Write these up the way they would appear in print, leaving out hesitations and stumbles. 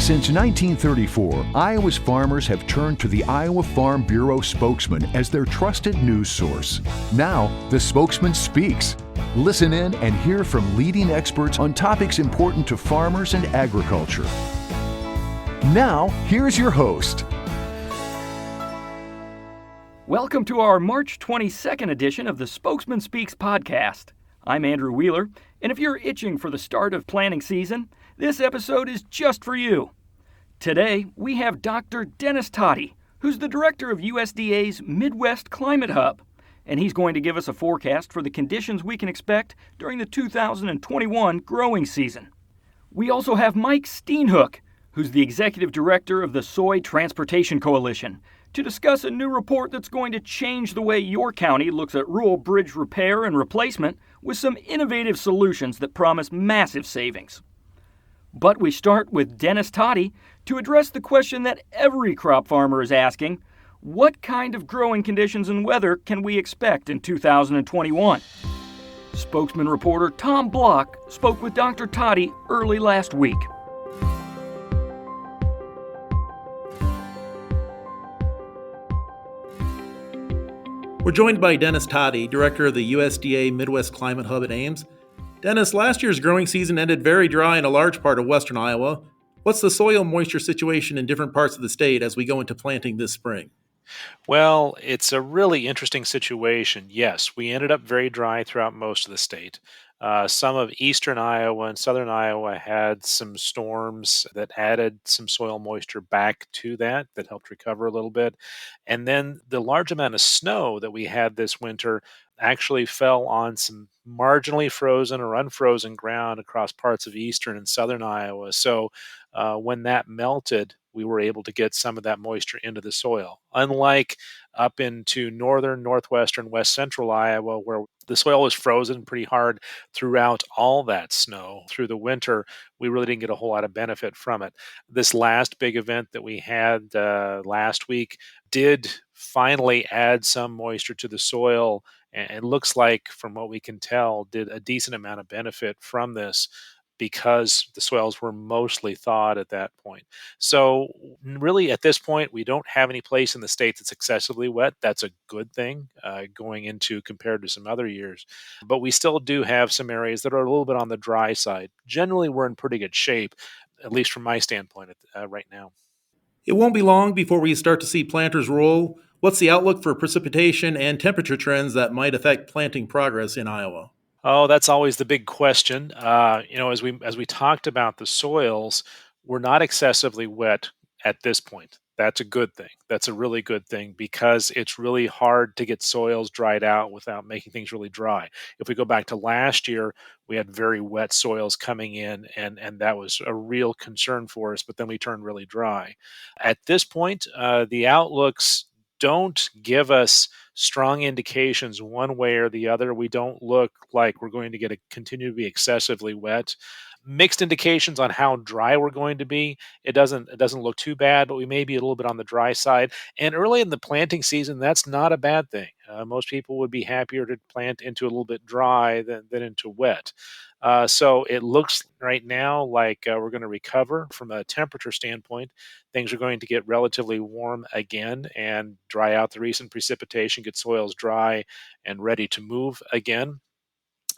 Since 1934, Iowa's farmers have turned to the Iowa Farm Bureau Spokesman as their trusted news source. Now, the Spokesman speaks. Listen in and hear from leading experts on topics important to farmers and agriculture. Now, here's your host. Welcome to our March 22nd edition of the Spokesman Speaks podcast. I'm Andrew Wheeler, and if you're itching for the start of planting season, this episode is just for you. Today, we have Dr. Dennis Toddy, who's the director of USDA's Midwest Climate Hub, and he's going to give us a forecast for the conditions we can expect during the 2021 growing season. We also have Mike Steenhoek, who's the executive director of the Soy Transportation Coalition, to discuss a new report that's going to change the way your county looks at rural bridge repair and replacement with some innovative solutions that promise massive savings. But we start with Dennis Toddy to address the question that every crop farmer is asking: what kind of growing conditions and weather can we expect in 2021? Spokesman reporter Tom Block spoke with Dr. Toddy early last week. We're joined by Dennis Toddy, director of the USDA Midwest Climate Hub at Ames. Dennis, last year's growing season ended very dry in a large part of western Iowa. What's the soil moisture situation in different parts of the state as we go into planting this spring? Well, it's a really interesting situation. Yes, we ended up very dry throughout most of the state. Some of eastern Iowa and southern Iowa had some storms that added some soil moisture back to that helped recover a little bit. And then the large amount of snow that we had this winter actually fell on some marginally frozen or unfrozen ground across parts of eastern and southern Iowa. So when that melted, we were able to get some of that moisture into the soil. Unlike up into northern, northwestern, west central Iowa, where the soil was frozen pretty hard throughout all that snow through the winter, we really didn't get a whole lot of benefit from it. This last big event that we had last week did finally add some moisture to the soil, and it looks like, from what we can tell, did a decent amount of benefit from this, because the soils were mostly thawed at that point. So really at this point, we don't have any place in the state that's excessively wet. That's a good thing going into compared to some other years. But we still do have some areas that are a little bit on the dry side. Generally, we're in pretty good shape, at least from my standpoint right now. It won't be long before we start to see planters roll. What's the outlook for precipitation and temperature trends that might affect planting progress in Iowa? Oh, that's always the big question. As we talked about the soils, we're not excessively wet at this point. That's a good thing. That's a really good thing, because it's really hard to get soils dried out without making things really dry. If we go back to last year, we had very wet soils coming in, and that was a real concern for us, but then we turned really dry. At this point, the outlooks don't give us strong indications one way or the other. We don't look like we're going to continue to be excessively wet. Mixed indications on how dry we're going to be. It doesn't look too bad, but we may be a little bit on the dry side. And early in the planting season, that's not a bad thing. Most people would be happier to plant into a little bit dry than into wet. So it looks right now like we're going to recover from a temperature standpoint. Things are going to get relatively warm again and dry out the recent precipitation, get soils dry and ready to move again.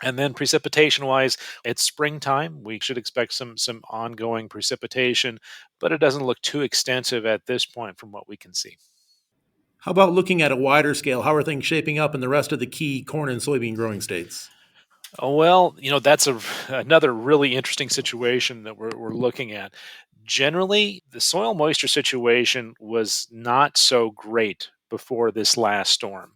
And then precipitation-wise, it's springtime. We should expect some ongoing precipitation, but it doesn't look too extensive at this point from what we can see. How about looking at a wider scale? How are things shaping up in the rest of the key corn and soybean growing states? Oh, well, that's another really interesting situation that we're looking at. Generally, the soil moisture situation was not so great before this last storm.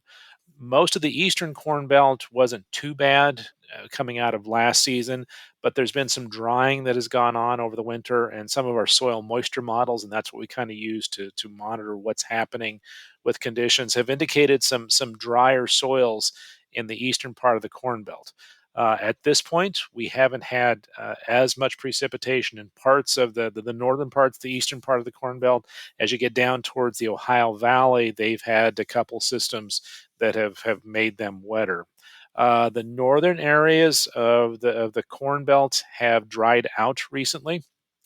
Most of the eastern corn belt wasn't too bad coming out of last season, but there's been some drying that has gone on over the winter, and some of our soil moisture models, and that's what we kind of use to monitor what's happening with conditions, have indicated some drier soils in the eastern part of the corn belt. At this point, we haven't had as much precipitation in parts of the northern parts, the eastern part of the Corn Belt. As you get down towards the Ohio Valley, they've had a couple systems that have made them wetter. The northern areas of the Corn Belt have dried out recently.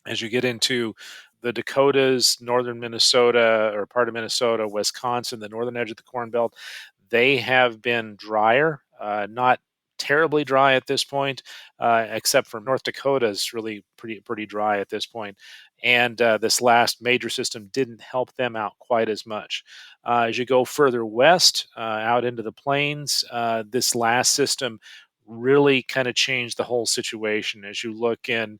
As you get into the Dakotas, northern Minnesota, or part of Minnesota, Wisconsin, the northern edge of the Corn Belt, they have been drier, not terribly dry at this point, except for North Dakota is really pretty dry at this point. And this last major system didn't help them out quite as much. As you go further west, out into the plains, this last system really kind of changed the whole situation. As you look in,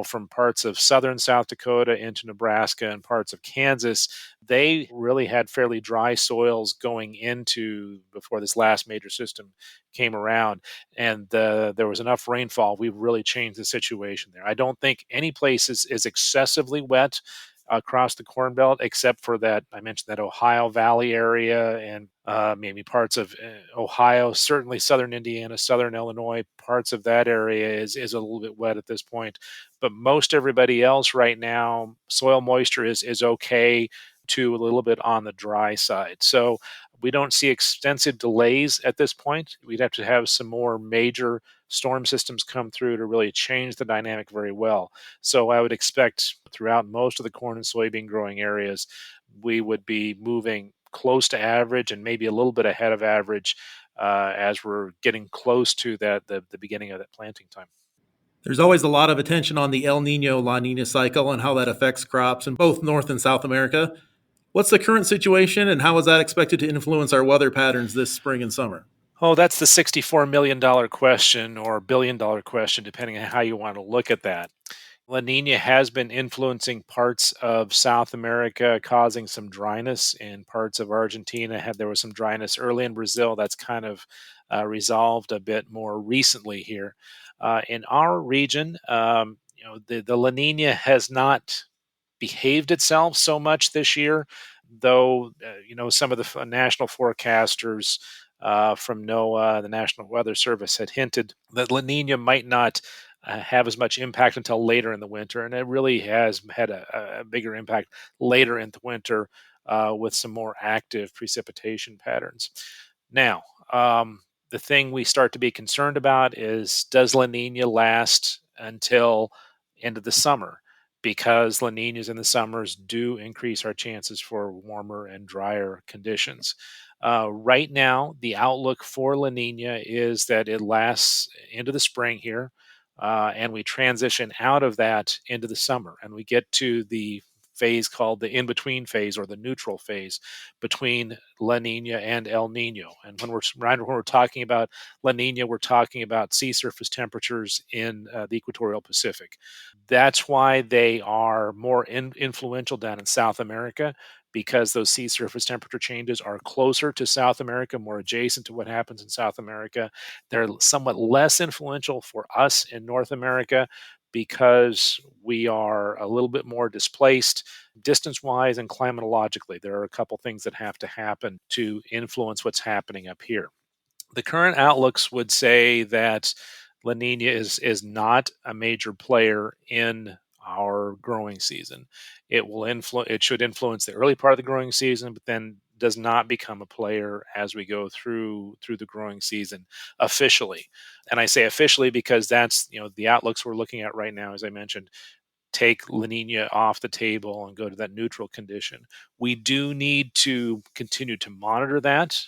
from parts of southern South Dakota into Nebraska and parts of Kansas, they really had fairly dry soils going into before this last major system came around, and there was enough rainfall. We've really changed the situation there. I don't think any place is excessively wet across the Corn Belt, except for that I mentioned that Ohio Valley area and maybe parts of Ohio, certainly southern Indiana, southern Illinois, parts of that area is a little bit wet at this point. But most everybody else right now, soil moisture is okay to a little bit on the dry side. So we don't see extensive delays at this point. We'd have to have some more major storm systems come through to really change the dynamic very well. So I would expect throughout most of the corn and soybean growing areas, we would be moving close to average and maybe a little bit ahead of average as we're getting close to the beginning of that planting time. There's always a lot of attention on the El Nino La Nina cycle and how that affects crops in both North and South America. What's the current situation, and how is that expected to influence our weather patterns this spring and summer? Oh, that's the $64 million question or billion-dollar question, depending on how you want to look at that. La Nina has been influencing parts of South America, causing some dryness in parts of Argentina. There was some dryness early in Brazil. That's kind of resolved a bit more recently here. In our region, the La Nina has not behaved itself so much this year, though some of the national forecasters from NOAA, the National Weather Service, had hinted that La Nina might not have as much impact until later in the winter, and it really has had a bigger impact later in the winter with some more active precipitation patterns. Now, the thing we start to be concerned about is, does La Nina last until end of the summer? Because La Ninas in the summers do increase our chances for warmer and drier conditions. Right now, the outlook for La Nina is that it lasts into the spring here, and we transition out of that into the summer, and we get to the phase called the in-between phase or the neutral phase between La Nina and El Nino. And when we're talking about La Nina, we're talking about sea surface temperatures in the equatorial Pacific. That's why they are more influential down in South America, because those sea surface temperature changes are closer to South America, more adjacent to what happens in South America. They're somewhat less influential for us in North America because we are a little bit more displaced distance-wise and climatologically. There are a couple things that have to happen to influence what's happening up here. The current outlooks would say that La Nina is not a major player in our growing season. It should influence the early part of the growing season, but then does not become a player as we go through the growing season officially. And I say officially because that's the outlooks we're looking at right now, as I mentioned, take La Nina off the table and go to that neutral condition. We do need to continue to monitor that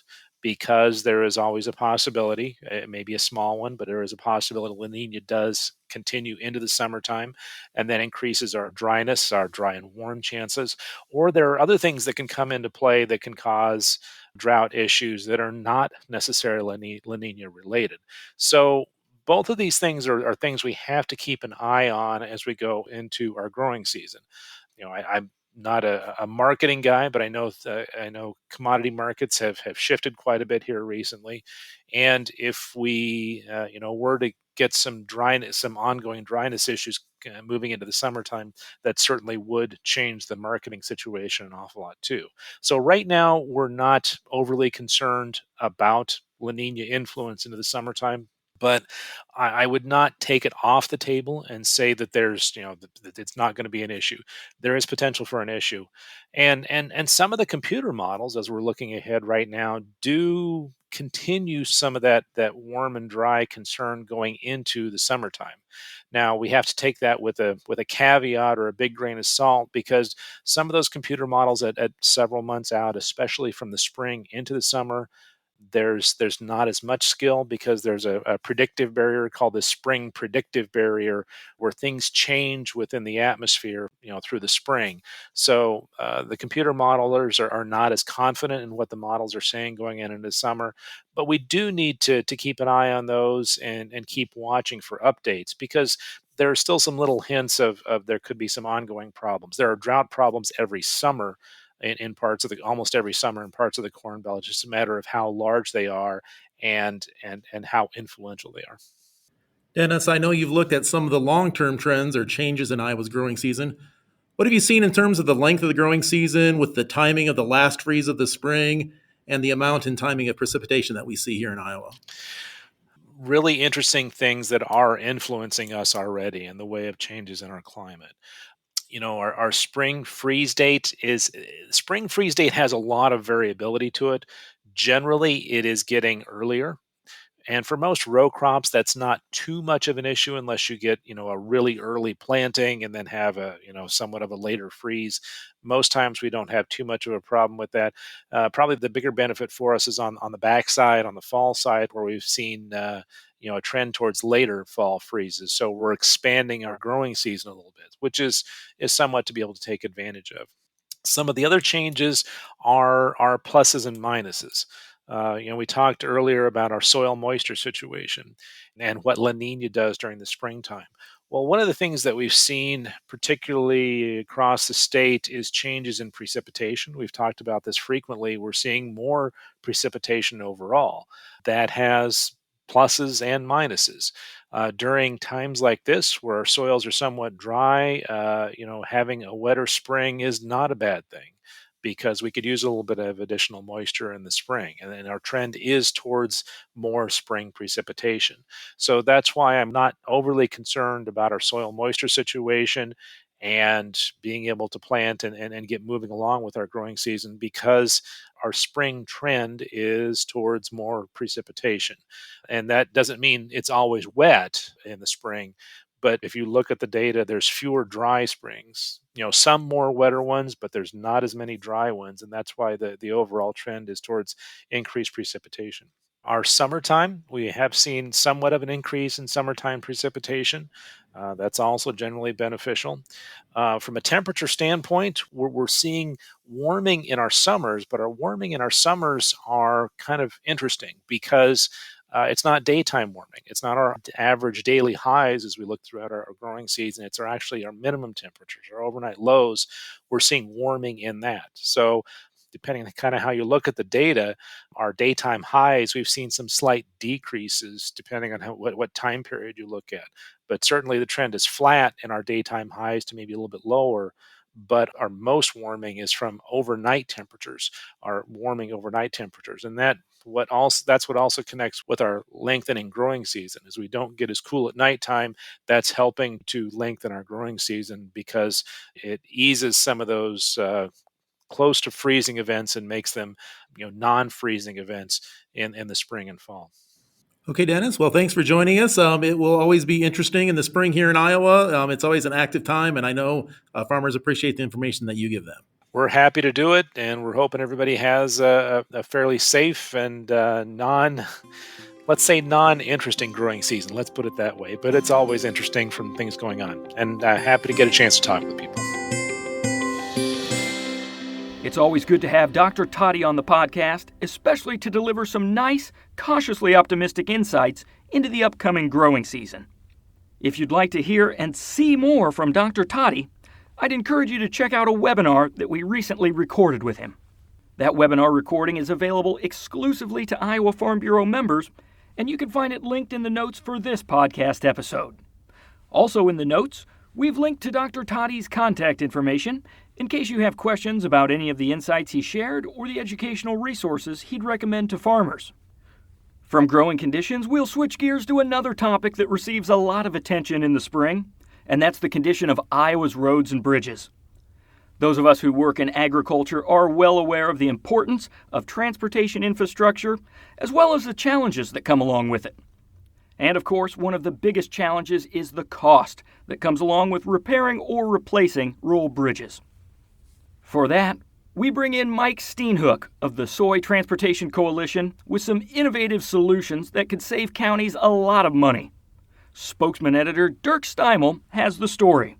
because there is always a possibility, it may be a small one, but there is a possibility La Nina does continue into the summertime and then increases our dryness, our dry and warm chances. Or there are other things that can come into play that can cause drought issues that are not necessarily La Nina related. So both of these things are things we have to keep an eye on as we go into our growing season. I'm not a marketing guy, but I know commodity markets have shifted quite a bit here recently, and if we were to get some dryness, some ongoing dryness issues moving into the summertime, that certainly would change the marketing situation an awful lot too. So right now, we're not overly concerned about La Nina influence into the summertime. But I would not take it off the table and say that that it's not going to be an issue. There is potential for an issue, and some of the computer models, as we're looking ahead right now, do continue some of that warm and dry concern going into the summertime. Now we have to take that with a caveat or a big grain of salt, because some of those computer models at several months out, especially from the spring into the summer, there's not as much skill, because there's a predictive barrier called the spring predictive barrier, where things change within the atmosphere, through the spring. So the computer modelers are not as confident in what the models are saying going into the summer, but we do need to keep an eye on those and keep watching for updates, because there are still some little hints of there could be some ongoing problems. There are drought problems every summer in parts of almost every summer in parts of the Corn Belt. It's just a matter of how large they are and how influential they are. Dennis, I know you've looked at some of the long-term trends or changes in Iowa's growing season. What have you seen in terms of the length of the growing season, with the timing of the last freeze of the spring and the amount and timing of precipitation that we see here in Iowa? Really interesting things that are influencing us already in the way of changes in our climate. Our spring freeze date has a lot of variability to it. Generally, it is getting earlier. And for most row crops, that's not too much of an issue, unless you get, a really early planting and then have somewhat of a later freeze. Most times we don't have too much of a problem with that. Probably the bigger benefit for us is on the backside, on the fall side, where we've seen, a trend towards later fall freezes. So we're expanding our growing season a little bit, which is somewhat to be able to take advantage of. Some of the other changes are pluses and minuses. We talked earlier about our soil moisture situation and what La Nina does during the springtime. Well, one of the things that we've seen, particularly across the state, is changes in precipitation. We've talked about this frequently. We're seeing more precipitation overall. That has pluses and minuses. During times like this, where our soils are somewhat dry, having a wetter spring is not a bad thing, because we could use a little bit of additional moisture in the spring. And then our trend is towards more spring precipitation. So that's why I'm not overly concerned about our soil moisture situation and being able to plant and get moving along with our growing season, because our spring trend is towards more precipitation. And that doesn't mean it's always wet in the spring. But if you look at the data, there's fewer dry springs, some more wetter ones, but there's not as many dry ones. And that's why the overall trend is towards increased precipitation. Our summertime, we have seen somewhat of an increase in summertime precipitation. That's also generally beneficial. From a temperature standpoint, we're seeing warming in our summers, but our warming in our summers are kind of interesting, because it's not daytime warming. It's not our average daily highs as we look throughout our growing season. It's actually our minimum temperatures, our overnight lows. We're seeing warming in that. So depending on kind of how you look at the data, our daytime highs, we've seen some slight decreases depending on what time period you look at. But certainly the trend is flat in our daytime highs to maybe a little bit lower. But our most warming is from overnight temperatures, our warming overnight temperatures. And that's what also connects with our lengthening growing season. As we don't get as cool at nighttime, that's helping to lengthen our growing season, because it eases some of those close to freezing events and makes them non-freezing events in the spring and fall. Okay, Dennis. Well, thanks for joining us. It will always be interesting in the spring here in Iowa. It's always an active time, and I know farmers appreciate the information that you give them. We're happy to do it, and we're hoping everybody has a fairly safe and non-interesting growing season. Let's put it that way. But it's always interesting from things going on, and happy to get a chance to talk with people. It's always good to have Dr. Toddy on the podcast, especially to deliver some nice, cautiously optimistic insights into the upcoming growing season. If you'd like to hear and see more from Dr. Toddy, I'd encourage you to check out a webinar that we recently recorded with him. That webinar recording is available exclusively to Iowa Farm Bureau members, and you can find it linked in the notes for this podcast episode. Also in the notes, we've linked to Dr. Toddy's contact information in case you have questions about any of the insights he shared or the educational resources he'd recommend to farmers. From growing conditions, we'll switch gears to another topic that receives a lot of attention in the spring, and that's the condition of Iowa's roads and bridges. Those of us who work in agriculture are well aware of the importance of transportation infrastructure, as well as the challenges that come along with it. And of course, one of the biggest challenges is the cost that comes along with repairing or replacing rural bridges. For that, we bring in Mike Steenhoek of the Soy Transportation Coalition with some innovative solutions that could save counties a lot of money. Spokesman editor Dirk Steimel has the story.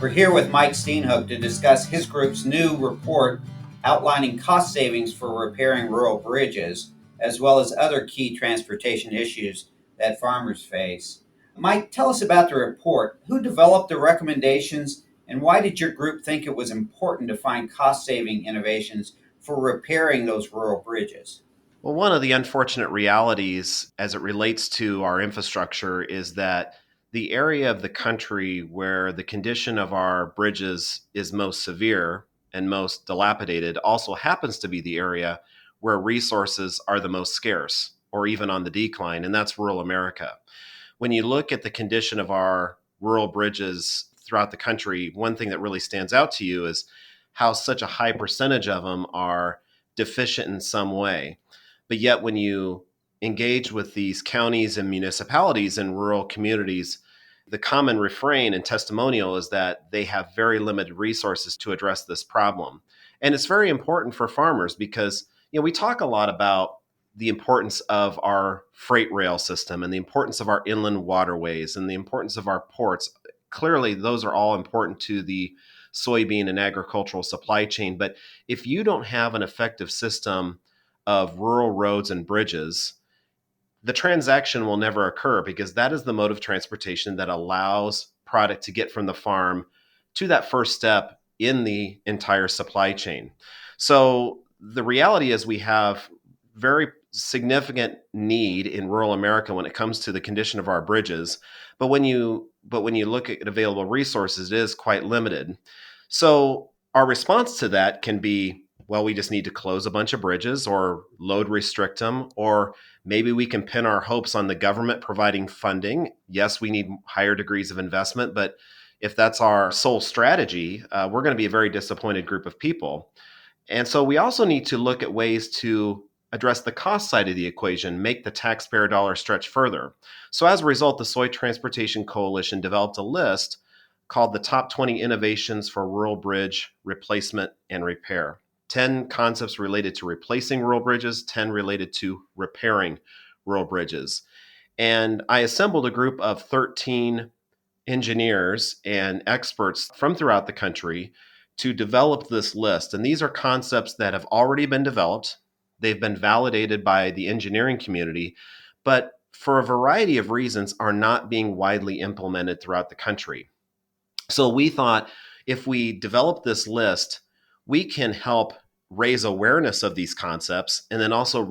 We're here with Mike Steenhoek to discuss his group's new report outlining cost savings for repairing rural bridges, as well as other key transportation issues that farmers face. Mike, tell us about the report. Who developed the recommendations, and why did your group think it was important to find cost-saving innovations for repairing those rural bridges? Well, one of the unfortunate realities as it relates to our infrastructure is that the area of the country where the condition of our bridges is most severe and most dilapidated also happens to be the area where resources are the most scarce or even on the decline, and that's rural America. When you look at the condition of our rural bridges throughout the country, one thing that really stands out to you is how such a high percentage of them are deficient in some way. But yet when you engage with these counties and municipalities and rural communities, the common refrain and testimonial is that they have very limited resources to address this problem. And it's very important for farmers because, we talk a lot about the importance of our freight rail system and the importance of our inland waterways and the importance of our ports. Clearly, those are all important to the soybean and agricultural supply chain. But if you don't have an effective system of rural roads and bridges, the transaction will never occur because that is the mode of transportation that allows product to get from the farm to that first step in the entire supply chain. So the reality is we have very significant need in rural America when it comes to the condition of our bridges. But when you look at available resources, it is quite limited. So our response to that can be, well, we just need to close a bunch of bridges or load restrict them, or maybe we can pin our hopes on the government providing funding. Yes, we need higher degrees of investment, but if that's our sole strategy, we're going to be a very disappointed group of people. And so we also need to look at ways to address the cost side of the equation, make the taxpayer dollar stretch further. So as a result, the Soy Transportation Coalition developed a list called the Top 20 Innovations for Rural Bridge Replacement and Repair. 10 concepts related to replacing rural bridges, 10 related to repairing rural bridges. And I assembled a group of 13 engineers and experts from throughout the country to develop this list. And these are concepts that have already been developed. They've been validated by the engineering community, but for a variety of reasons are not being widely implemented throughout the country. So we thought if we develop this list, we can help raise awareness of these concepts and then also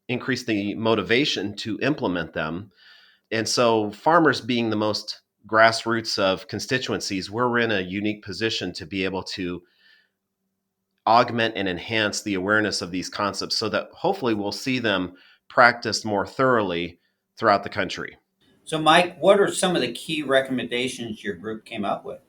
increase the motivation to implement them. And so farmers being the most grassroots of constituencies, we're in a unique position to be able to augment and enhance the awareness of these concepts so that hopefully we'll see them practiced more thoroughly throughout the country. So, Mike, what are some of the key recommendations your group came up with?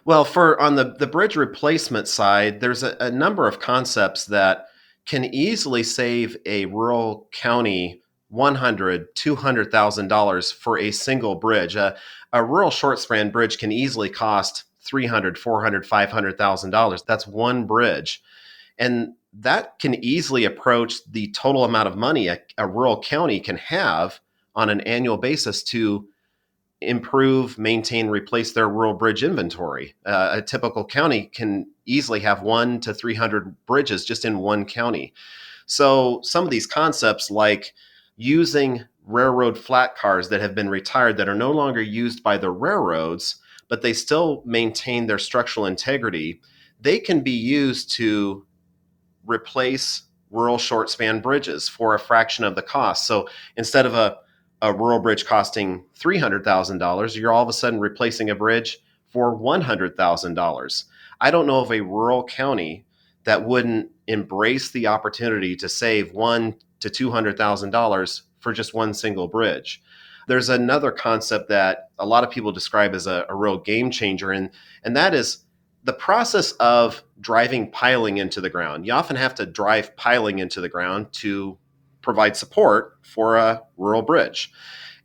Well, on the bridge replacement side, there's a number of concepts that can easily save a rural county $100,000, $200,000 for a single bridge. A rural short span bridge can easily cost $300,000, $400,000, $500,000. That's one bridge. And that can easily approach the total amount of money a rural county can have on an annual basis to improve, maintain, replace their rural bridge inventory. A typical county can easily have 100 to 300 bridges just in one county. So some of these concepts like using railroad flat cars that have been retired that are no longer used by the railroads, but they still maintain their structural integrity, they can be used to replace rural short span bridges for a fraction of the cost. So instead of a rural bridge costing $300,000, you're all of a sudden replacing a bridge for $100,000. I don't know of a rural county that wouldn't embrace the opportunity to save $100,000 to $200,000 for just one single bridge. There's another concept that a lot of people describe as a real game changer, and that is the process of driving piling into the ground. You often have to drive piling into the ground to provide support for a rural bridge.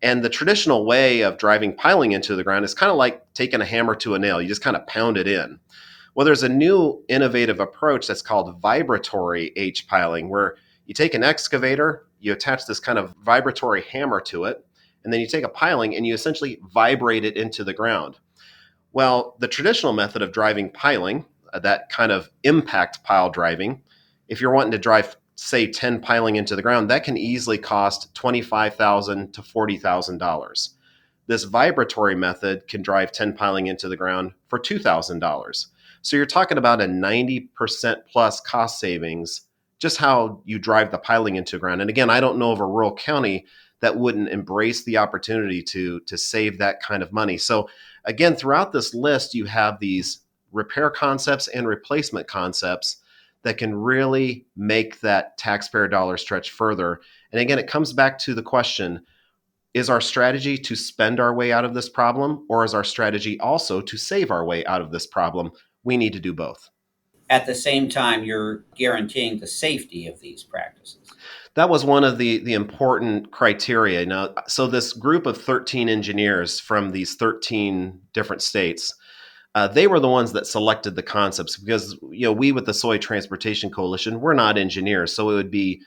And the traditional way of driving piling into the ground is kind of like taking a hammer to a nail. You just kind of pound it in. Well, there's a new innovative approach that's called vibratory H piling, where you take an excavator, you attach this kind of vibratory hammer to it, and then you take a piling and you essentially vibrate it into the ground. Well, the traditional method of driving piling, that kind of impact pile driving, if you're wanting to drive, say, 10 piling into the ground, that can easily cost $25,000 to $40,000. This vibratory method can drive 10 piling into the ground for $2,000. So you're talking about a 90% plus cost savings, just how you drive the piling into the ground. And again, I don't know of a rural county that wouldn't embrace the opportunity to save that kind of money. So again, throughout this list, you have these repair concepts and replacement concepts that can really make that taxpayer dollar stretch further. And again, it comes back to the question, is our strategy to spend our way out of this problem, or is our strategy also to save our way out of this problem? We need to do both. At the same time, you're guaranteeing the safety of these practices. That was one of the important criteria. Now, so this group of 13 engineers from these 13 different states, they were the ones that selected the concepts because, we with the Soy Transportation Coalition, we're not engineers, so it would be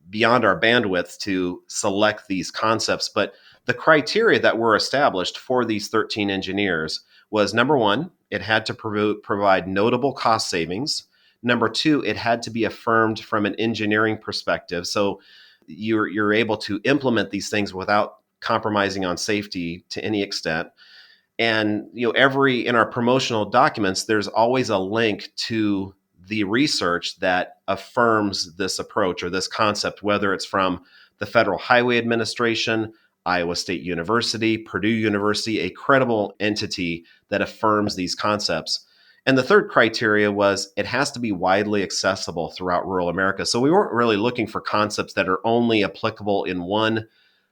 beyond our bandwidth to select these concepts. But the criteria that were established for these 13 engineers was, number one, it had to provide notable cost savings. Number two, it had to be affirmed from an engineering perspective. So you're able to implement these things without compromising on safety to any extent. And in our promotional documents, there's always a link to the research that affirms this approach or this concept, whether it's from the Federal Highway Administration, Iowa State University, Purdue University, a credible entity that affirms these concepts. And the third criteria was it has to be widely accessible throughout rural America. So we weren't really looking for concepts that are only applicable in one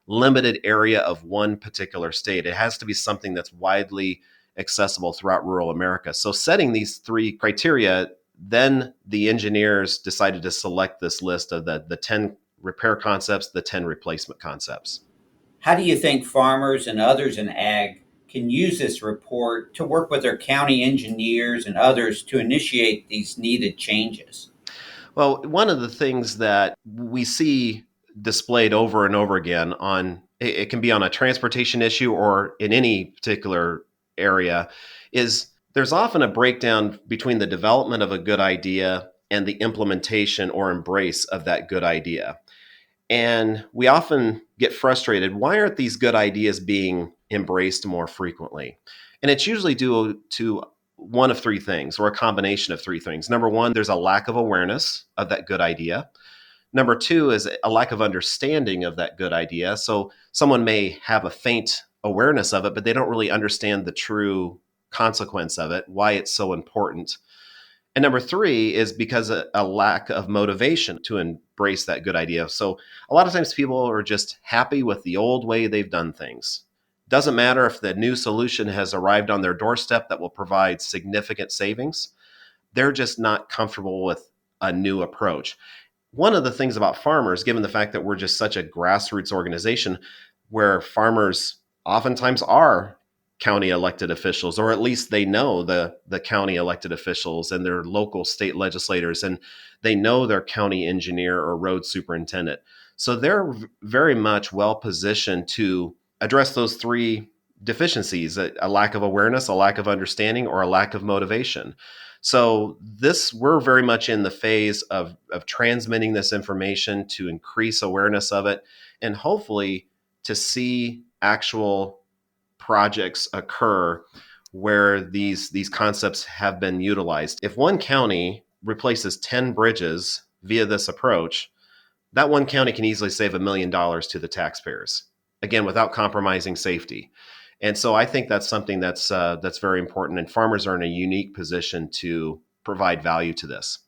limited area of one particular state. It has to be something that's widely accessible throughout rural America. So setting these three criteria, then the engineers decided to select this list of the 10 repair concepts, the 10 replacement concepts. How do you think farmers and others in ag can use this report to work with their county engineers and others to initiate these needed changes? Well, one of the things that we see displayed over and over again it can be on a transportation issue or in any particular area, is there's often a breakdown between the development of a good idea and the implementation or embrace of that good idea. And we often get frustrated. Why aren't these good ideas being embraced more frequently? And it's usually due to one of three things, or a combination of three things. Number one, there's a lack of awareness of that good idea. Number two is a lack of understanding of that good idea. So someone may have a faint awareness of it, but they don't really understand the true consequence of it, why it's so important. And number three is because a lack of motivation to embrace that good idea. So a lot of times people are just happy with the old way they've done things. Doesn't matter if the new solution has arrived on their doorstep that will provide significant savings. They're just not comfortable with a new approach. One of the things about farmers, given the fact that we're just such a grassroots organization where farmers oftentimes are county elected officials, or at least they know the county elected officials and their local state legislators, and they know their county engineer or road superintendent. So they're very much well positioned to address those three deficiencies, a lack of awareness, a lack of understanding, or a lack of motivation. So we're very much in the phase of transmitting this information to increase awareness of it, and hopefully to see actual projects occur where these concepts have been utilized. If one county replaces 10 bridges via this approach, that one county can easily save $1 million to the taxpayers, again, without compromising safety. And so I think that's something that's very important, and farmers are in a unique position to provide value to this.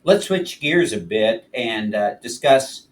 Let's switch gears a bit and discuss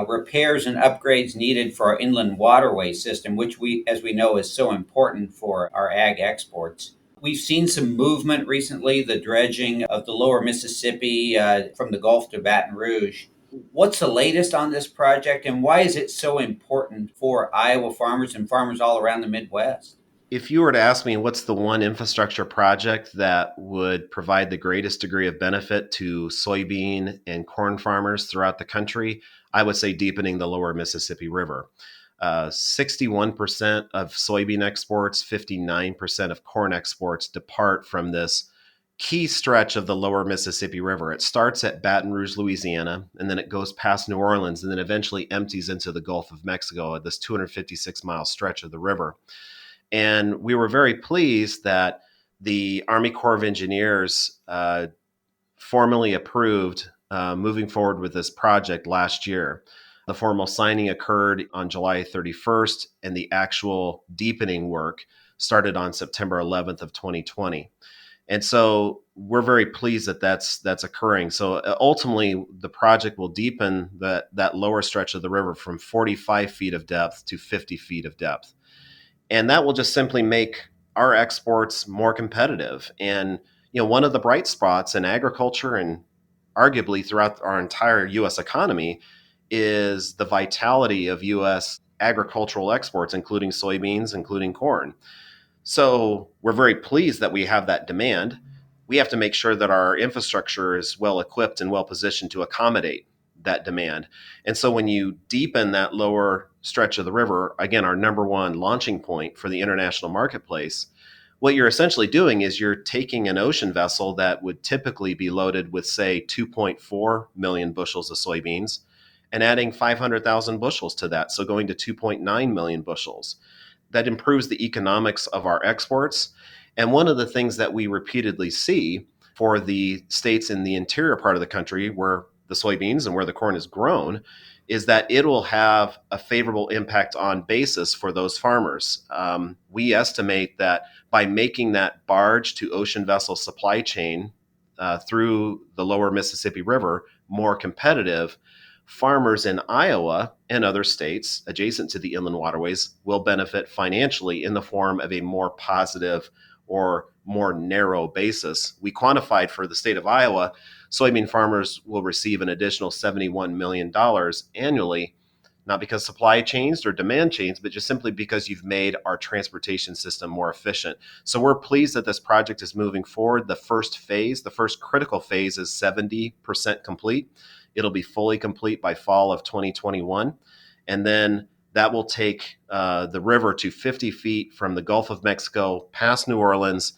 repairs and upgrades needed for our inland waterway system, which as we know, is so important for our ag exports. We've seen some movement recently, the dredging of the lower Mississippi from the Gulf to Baton Rouge. What's the latest on this project, and why is it so important for Iowa farmers and farmers all around the Midwest? If you were to ask me what's the one infrastructure project that would provide the greatest degree of benefit to soybean and corn farmers throughout the country, I would say deepening the lower Mississippi River. 61% of soybean exports, 59% of corn exports depart from this key stretch of the lower Mississippi River. It starts at Baton Rouge, Louisiana, and then it goes past New Orleans and then eventually empties into the Gulf of Mexico at this 256-mile stretch of the river. And we were very pleased that the Army Corps of Engineers formally approved moving forward with this project last year. The formal signing occurred on July 31st, and the actual deepening work started on September 11th of 2020. And so we're very pleased that that's occurring. So ultimately, the project will deepen that lower stretch of the river from 45 feet of depth to 50 feet of depth. And that will just simply make our exports more competitive. And one of the bright spots in agriculture and arguably throughout our entire U.S. economy is the vitality of U.S. agricultural exports, including soybeans, including corn. So we're very pleased that we have that demand. We have to make sure that our infrastructure is well equipped and well positioned to accommodate that demand. And so when you deepen that lower stretch of the river, again, our number one launching point for the international marketplace, what you're essentially doing is you're taking an ocean vessel that would typically be loaded with, say, 2.4 million bushels of soybeans and adding 500,000 bushels to that, so going to 2.9 million bushels. That improves the economics of our exports. And one of the things that we repeatedly see for the states in the interior part of the country where the soybeans and where the corn is grown is that it will have a favorable impact on basis for those farmers. We estimate that by making that barge to ocean vessel supply chain through the lower Mississippi River more competitive, farmers in Iowa and other states adjacent to the inland waterways will benefit financially in the form of a more positive or more narrow basis. We quantified for the state of Iowa, soybean farmers will receive an additional $71 million annually, not because supply changed or demand changed, but just simply because you've made our transportation system more efficient. So we're pleased that this project is moving forward. The first phase, the first critical phase, is 70% complete. It'll be fully complete by fall of 2021. And then that will take the river to 50 feet from the Gulf of Mexico past New Orleans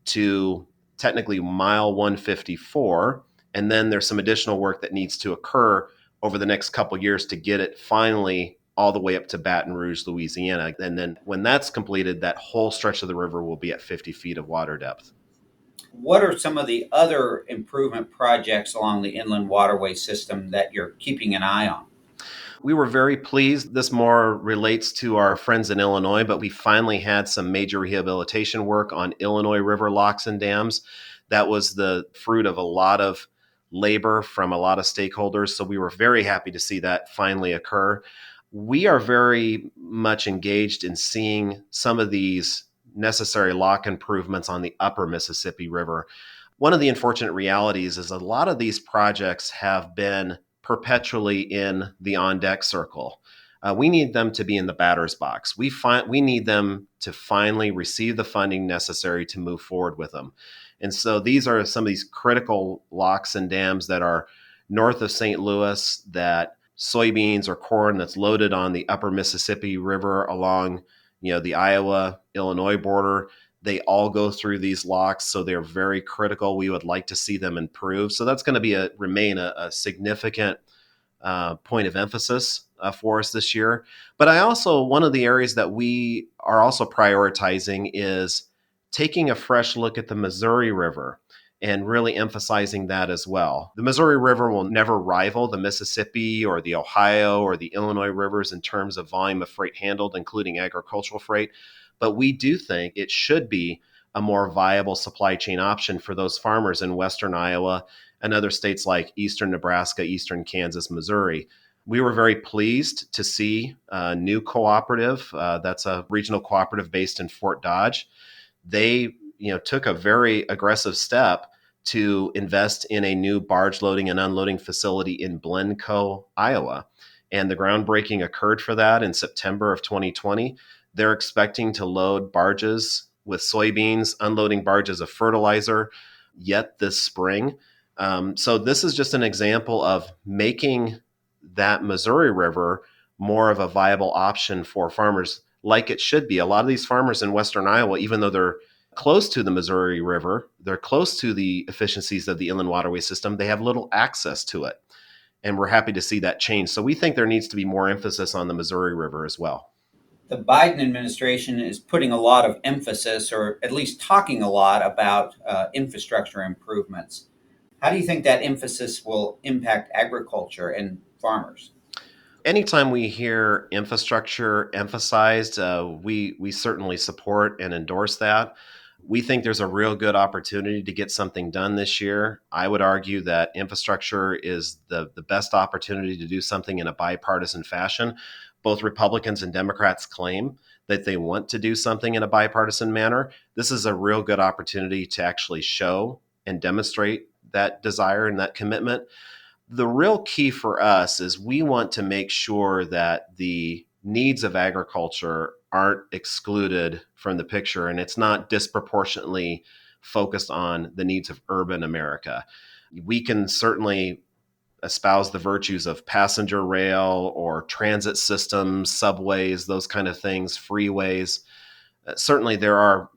to technically mile 154. And then there's some additional work that needs to occur over the next couple of years to get it finally all the way up to Baton Rouge, Louisiana. And then when that's completed, that whole stretch of the river will be at 50 feet of water depth. What are some of the other improvement projects along the inland waterway system that you're keeping an eye on? We were very pleased. This more relates to our friends in Illinois, but we finally had some major rehabilitation work on Illinois River locks and dams. That was the fruit of a lot of labor from a lot of stakeholders. So we were very happy to see that finally occur. We are very much engaged in seeing some of these necessary lock improvements on the upper Mississippi River. One of the unfortunate realities is a lot of these projects have been perpetually in the on-deck circle. We need them to be in the batter's box. We need them to finally receive the funding necessary to move forward with them. And so these are some of these critical locks and dams that are north of St. Louis, that soybeans or corn that's loaded on the upper Mississippi River along the Iowa-Illinois border, they all go through these locks, so they're very critical. We would like to see them improve. So that's going to remain a significant point of emphasis for us this year. But one of the areas that we are also prioritizing is taking a fresh look at the Missouri River and really emphasizing that as well. The Missouri River will never rival the Mississippi or the Ohio or the Illinois rivers in terms of volume of freight handled, including agricultural freight. But we do think it should be a more viable supply chain option for those farmers in western Iowa and other states like eastern Nebraska, eastern Kansas, Missouri. We were very pleased to see a new cooperative. That's a regional cooperative based in Fort Dodge. They took a very aggressive step to invest in a new barge loading and unloading facility in Blencoe, Iowa. And the groundbreaking occurred for that in September of 2020. They're expecting to load barges with soybeans, unloading barges of fertilizer yet this spring. So this is just an example of making that Missouri River more of a viable option for farmers like it should be. A lot of these farmers in Western Iowa, even though they're close to the Missouri River, they're close to the efficiencies of the inland waterway system, they have little access to it. And we're happy to see that change. So we think there needs to be more emphasis on the Missouri River as well. The Biden administration is putting a lot of emphasis, or at least talking a lot about infrastructure improvements. How do you think that emphasis will impact agriculture and farmers? Anytime we hear infrastructure emphasized, we certainly support and endorse that. We think there's a real good opportunity to get something done this year. I would argue that infrastructure is the best opportunity to do something in a bipartisan fashion. Both Republicans and Democrats claim that they want to do something in a bipartisan manner. This is a real good opportunity to actually show and demonstrate that desire and that commitment. The real key for us is we want to make sure that the needs of agriculture aren't excluded from the picture, and it's not disproportionately focused on the needs of urban America. We can certainly espouse the virtues of passenger rail or transit systems, subways, those kind of things, freeways. Certainly there are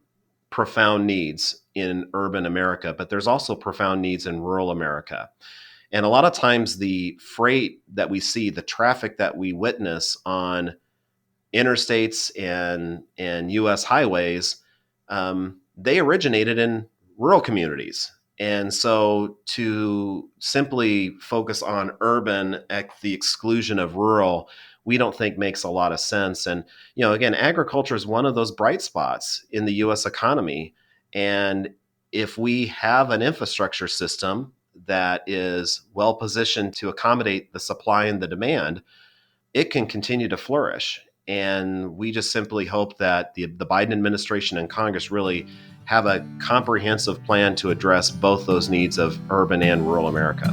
profound needs in urban America, but there's also profound needs in rural America. And a lot of times the freight that we see, the traffic that we witness on interstates and U.S. highways, they originated in rural communities. And so to simply focus on urban at the exclusion of rural, we don't think makes a lot of sense. And, again, agriculture is one of those bright spots in the U.S. economy. And if we have an infrastructure system that is well positioned to accommodate the supply and the demand, it can continue to flourish. And we just simply hope that the Biden administration and Congress really have a comprehensive plan to address both those needs of urban and rural America.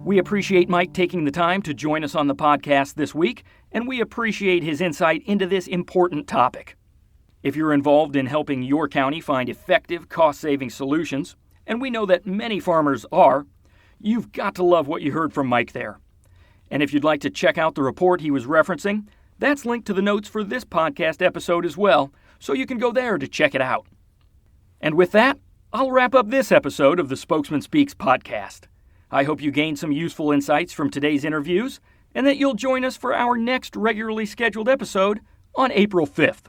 We appreciate Mike taking the time to join us on the podcast this week, and we appreciate his insight into this important topic. If you're involved in helping your county find effective cost-saving solutions, and we know that many farmers are, you've got to love what you heard from Mike there. And if you'd like to check out the report he was referencing, that's linked to the notes for this podcast episode as well, so you can go there to check it out. And with that, I'll wrap up this episode of the Spokesman Speaks podcast. I hope you gained some useful insights from today's interviews, and that you'll join us for our next regularly scheduled episode on April 5th.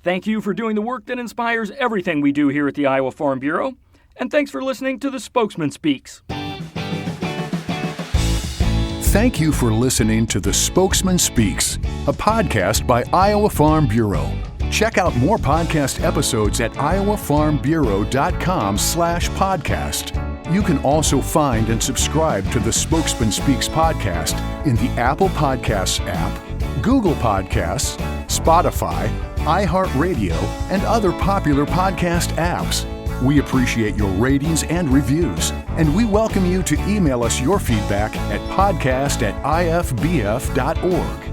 Thank you for doing the work that inspires everything we do here at the Iowa Farm Bureau, and thanks for listening to the Spokesman Speaks. Thank you for listening to The Spokesman Speaks, a podcast by Iowa Farm Bureau. Check out more podcast episodes at iowafarmbureau.com/podcast. You can also find and subscribe to the Spokesman Speaks podcast in the Apple Podcasts app, Google Podcasts, Spotify, iHeartRadio, and other popular podcast apps. We appreciate your ratings and reviews, and we welcome you to email us your feedback at podcast@ifbf.org.